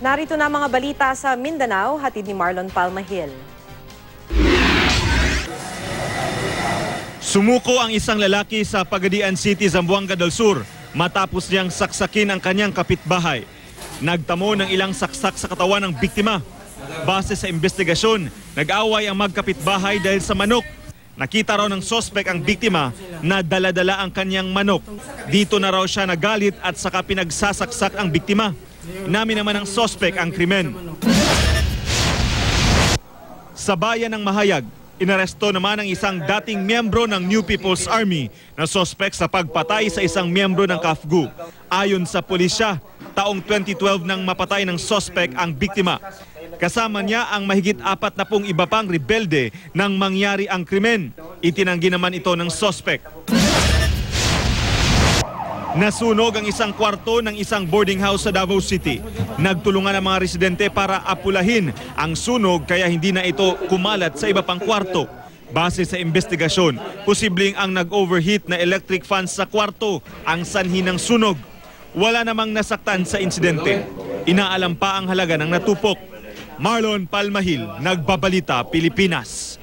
Narito na mga balita sa Mindanao, hatid ni Marlon Palmahil. Sumuko ang isang lalaki sa Pagadian City, Zamboanga del Sur matapos niyang saksakin ang kanyang kapitbahay. Nagtamo ng ilang saksak sa katawan ng biktima. Base sa investigasyon, nag-away ang magkapitbahay dahil sa manok. Nakita raw ng sospek ang biktima na dala-dala ang kanyang manok. Dito na raw siya nagalit at saka pinagsasaksak ang biktima. Inamin naman ng sospek ang krimen. Sa bayan ng Mahayag, inaresto naman ang isang dating miyembro ng New People's Army na sospek sa pagpatay sa isang miyembro ng KAFGU. Ayon sa pulisya, taong 2012 nang mapatay ng sospek ang biktima. Kasama niya ang mahigit 40 iba pang rebelde nang mangyari ang krimen. Itinanggi naman ito ng sospek. Nasunog ang isang kwarto ng isang boarding house sa Davao City. Nagtulungan ang mga residente para apulahin ang sunog kaya hindi na ito kumalat sa iba pang kwarto. Base sa investigasyon, posibleng ang nag-overheat na electric fans sa kwarto ang sanhi ng sunog. Wala namang nasaktan sa insidente. Inaalam pa ang halaga ng natupok. Marlon Palmahil, Nagbabalita, Pilipinas.